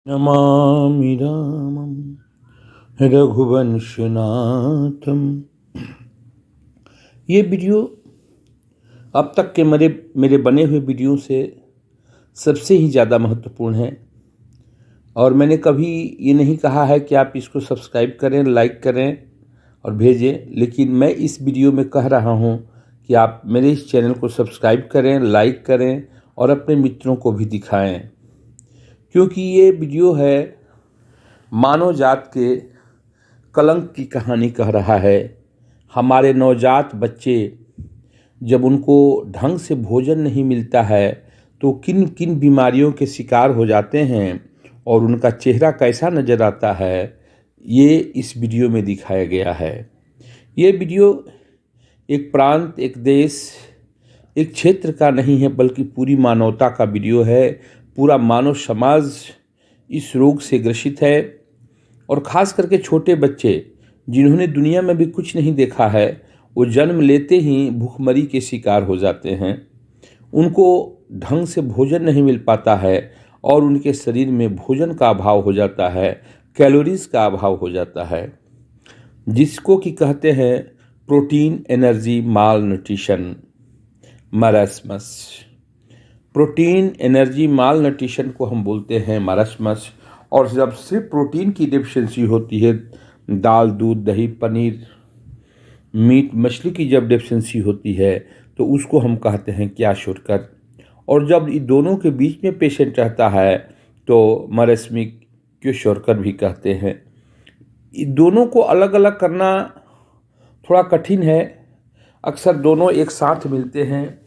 नमामि रामं रघुवंशनाथम। ये वीडियो अब तक के मेरे बने हुए वीडियो से सबसे ही ज़्यादा महत्वपूर्ण है और मैंने कभी ये नहीं कहा है कि आप इसको सब्सक्राइब करें, लाइक करें और भेजें, लेकिन मैं इस वीडियो में कह रहा हूँ कि आप मेरे इस चैनल को सब्सक्राइब करें, लाइक करें और अपने मित्रों को भी दिखाएं, क्योंकि ये वीडियो है मानव जात के कलंक की कहानी कह रहा है। हमारे नवजात बच्चे जब उनको ढंग से भोजन नहीं मिलता है तो किन किन बीमारियों के शिकार हो जाते हैं और उनका चेहरा कैसा नज़र आता है, ये इस वीडियो में दिखाया गया है। ये वीडियो एक प्रांत, एक देश, एक क्षेत्र का नहीं है, बल्कि पूरी मानवता का वीडियो है। पूरा मानव समाज इस रोग से ग्रसित है और ख़ास करके छोटे बच्चे जिन्होंने दुनिया में भी कुछ नहीं देखा है, वो जन्म लेते ही भूखमरी के शिकार हो जाते हैं। उनको ढंग से भोजन नहीं मिल पाता है और उनके शरीर में भोजन का अभाव हो जाता है, कैलोरीज का अभाव हो जाता है, जिसको कि कहते हैं प्रोटीन एनर्जी माल न्यूट्रिशन, मरासमस। प्रोटीन एनर्जी माल न्यूट्रिशन को हम बोलते हैं मरासमस। और जब सिर्फ प्रोटीन की डेफिशिएंसी होती है, दाल, दूध, दही, पनीर, मीट, मछली की जब डेफिशिएंसी होती है तो उसको हम कहते हैं क्वाशोरकर। और जब इन दोनों के बीच में पेशेंट रहता है तो मरस्मिक क्वाशोरकर भी कहते हैं। इन दोनों को अलग अलग करना थोड़ा कठिन है। अक्सर दोनों एक साथ मिलते हैं,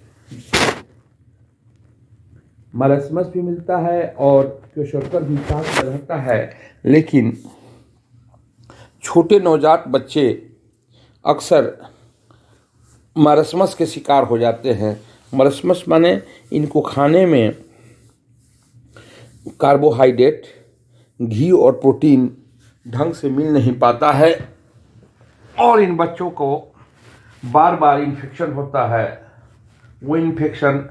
मरस्मस भी मिलता है और क्वाशोरकर भी साथ में रहता है, लेकिन छोटे नवजात बच्चे अक्सर मरस्मस के शिकार हो जाते हैं। मरस्मस माने इनको खाने में कार्बोहाइड्रेट, घी और प्रोटीन ढंग से मिल नहीं पाता है और इन बच्चों को बार बार इन्फेक्शन होता है। वो इन्फेक्शन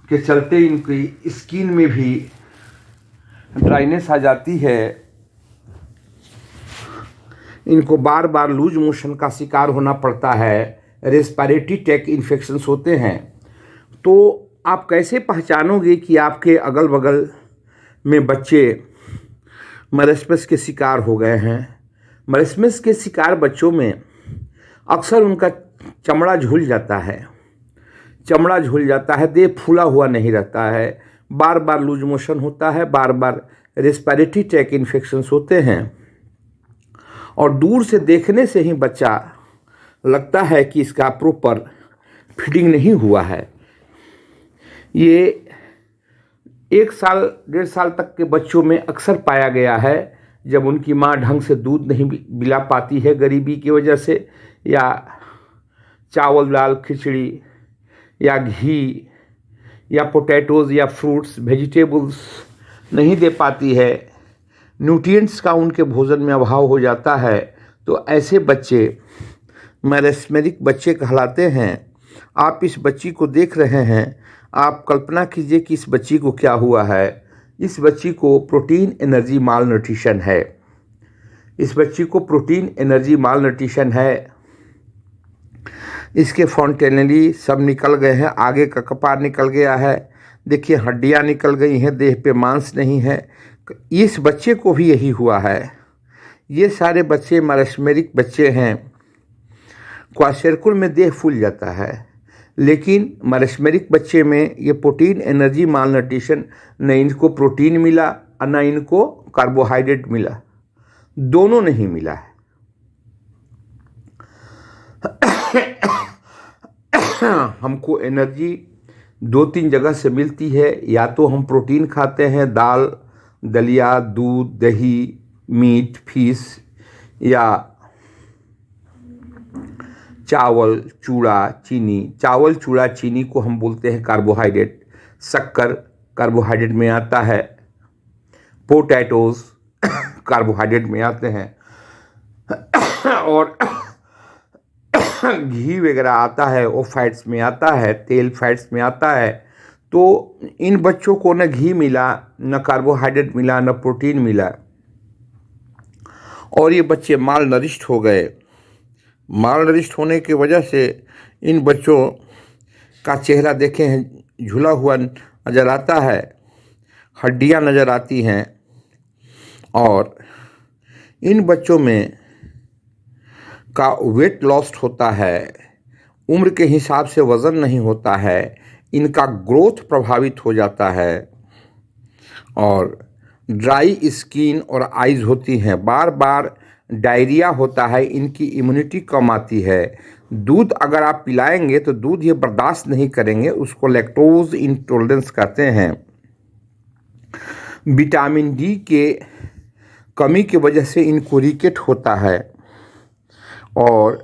के चलते इनकी स्किन में भी ड्राइनेस आ जाती है, इनको बार बार लूज मोशन का शिकार होना पड़ता है, रेस्पिरेटरी ट्रैक्ट इन्फेक्शंस होते हैं। तो आप कैसे पहचानोगे कि आपके अगल बगल में बच्चे मरस्मस के शिकार हो गए हैं? मरस्मस के शिकार बच्चों में अक्सर उनका चमड़ा झूल जाता है, देह फूला हुआ नहीं रहता है, बार बार लूज मोशन होता है, बार बार रेस्पिरेटरी ट्रैक्ट इन्फेक्शंस होते हैं और दूर से देखने से ही बच्चा लगता है कि इसका प्रॉपर फीडिंग नहीं हुआ है। ये 1 साल 1.5 साल तक के बच्चों में अक्सर पाया गया है, जब उनकी माँ ढंग से दूध नहीं पिला पाती है गरीबी की वजह से, या चावल दाल खिचड़ी या घी या पोटैटोज़ या फ्रूट्स वेजिटेबल्स नहीं दे पाती है, न्यूट्रिएंट्स का उनके भोजन में अभाव हो जाता है, तो ऐसे बच्चे मैरेस्मेरिक बच्चे कहलाते हैं। आप इस बच्ची को देख रहे हैं, आप कल्पना कीजिए कि इस बच्ची को क्या हुआ है। इस बच्ची को प्रोटीन एनर्जी माल न्यूट्रिशन है। इस बच्ची को प्रोटीन एनर्जी माल न्यूट्रिशन है। इसके फॉन्टेनली सब निकल गए हैं, आगे का कपार निकल गया है, देखिए हड्डियां निकल गई हैं, देह पे मांस नहीं है। इस बच्चे को भी यही हुआ है। ये सारे बच्चे मरस्मेरिक बच्चे हैं। क्वाशोरकर में देह फूल जाता है, लेकिन मरस्मेरिक बच्चे में ये प्रोटीन एनर्जी माल न्यूट्रिशन, न इनको प्रोटीन मिला और न इनको कार्बोहाइड्रेट मिला, दोनों नहीं मिला है। हमको एनर्जी 2-3 जगह से मिलती है, या तो हम प्रोटीन खाते हैं, दाल, दलिया, दूध, दही, मीट, फिश, या चावल, चूड़ा, चीनी। चावल, चूड़ा, चीनी को हम बोलते हैं कार्बोहाइड्रेट। शक्कर कार्बोहाइड्रेट में आता है, पोटैटोज कार्बोहाइड्रेट में आते हैं और घी वगैरह आता है, वो फैट्स में आता है, तेल फैट्स में आता है। तो इन बच्चों को न घी मिला, न कार्बोहाइड्रेट मिला, न प्रोटीन मिला, और ये बच्चे माल नरिश्ड हो गए। माल नरिश्ड होने की वजह से इन बच्चों का चेहरा देखें हैं झुला हुआ नज़र आता है, हड्डियां नज़र आती हैं, और इन बच्चों में का वेट लॉस्ट होता है, उम्र के हिसाब से वज़न नहीं होता है, इनका ग्रोथ प्रभावित हो जाता है, और ड्राई स्किन और आइज़ होती हैं, बार बार डायरिया होता है, इनकी इम्यूनिटी कम आती है। दूध अगर आप पिलाएंगे तो दूध ये बर्दाश्त नहीं करेंगे, उसको लैक्टोज इंटॉलरेंस कहते हैं। विटामिन डी के कमी की वजह से इनको रिकेट होता है, और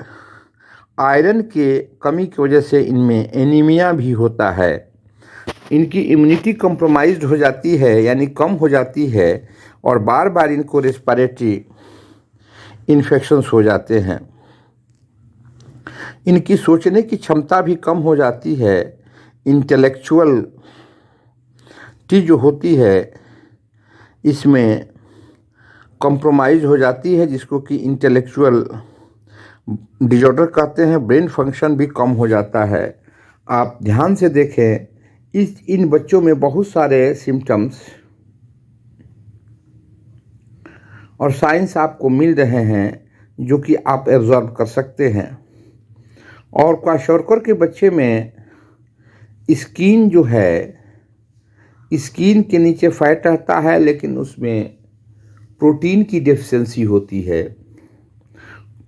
आयरन के कमी की वजह से इनमें एनीमिया भी होता है। इनकी इम्यूनिटी कम्प्रोमाइज्ड हो जाती है, यानी कम हो जाती है, और बार बार इनको रेस्पिरेटरी इन्फेक्शंस हो जाते हैं। इनकी सोचने की क्षमता भी कम हो जाती है, इंटेलेक्चुअलिटी जो होती है इसमें कॉम्प्रोमाइज़ हो जाती है, जिसको कि इंटेलेक्चुअल डिसऑर्डर कहते हैं। ब्रेन फंक्शन भी कम हो जाता है। आप ध्यान से देखें, इन बच्चों में बहुत सारे सिम्टम्स और साइंस आपको मिल रहे हैं जो कि आप एब्जॉर्ब कर सकते हैं। और क्वाशोरकर के बच्चे में स्किन जो है, स्किन के नीचे फैट रहता है, लेकिन उसमें प्रोटीन की डेफिशिएंसी होती है।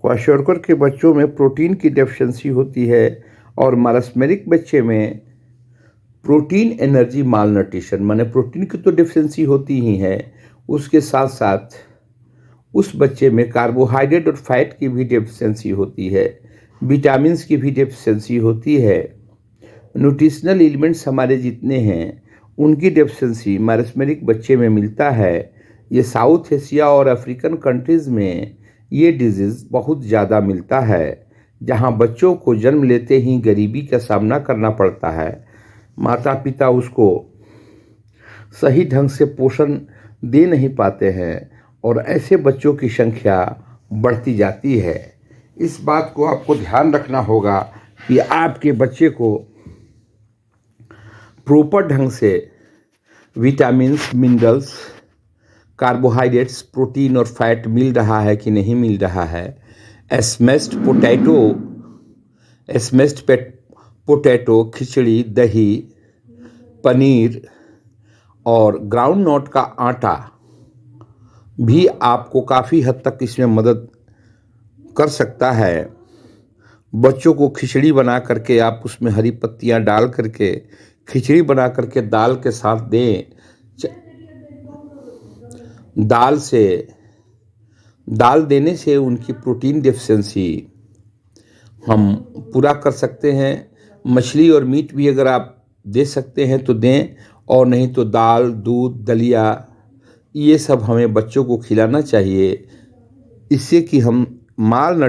क्वाशोरकर के बच्चों में प्रोटीन की डेफिशिएंसी होती है, और मारस्मेरिक बच्चे में प्रोटीन एनर्जी मालन्यूट्रिशन, माने प्रोटीन की तो डेफिशिएंसी होती ही है, उसके साथ साथ उस बच्चे में कार्बोहाइड्रेट और फैट की भी डेफिशिएंसी होती है, विटामिन्स की भी डेफिशिएंसी होती है। न्यूट्रिशनल एलिमेंट्स हमारे जितने हैं उनकी डेफिशिएंसी मारस्मेरिक बच्चे में मिलता है। ये साउथ एशिया और अफ्रीकन कंट्रीज़ में ये डिजीज़ बहुत ज़्यादा मिलता है, जहाँ बच्चों को जन्म लेते ही गरीबी का सामना करना पड़ता है। माता पिता उसको सही ढंग से पोषण दे नहीं पाते हैं, और ऐसे बच्चों की संख्या बढ़ती जाती है। इस बात को आपको ध्यान रखना होगा कि आपके बच्चे को प्रॉपर ढंग से विटामिन्स, मिनरल्स, कार्बोहाइड्रेट्स, प्रोटीन और फैट मिल रहा है कि नहीं मिल रहा है। स्मैश्ड पोटैटो, खिचड़ी, दही, पनीर और ग्राउंड नट का आटा भी आपको काफ़ी हद तक इसमें मदद कर सकता है। बच्चों को खिचड़ी बना करके आप उसमें हरी पत्तियां डाल करके खिचड़ी बना करके दाल के साथ दें। दाल देने से उनकी प्रोटीन डेफिशिएंसी हम पूरा कर सकते हैं। मछली और मीट भी अगर आप दे सकते हैं तो दें, और नहीं तो दाल, दूध, दलिया, ये सब हमें बच्चों को खिलाना चाहिए, इससे कि हम माल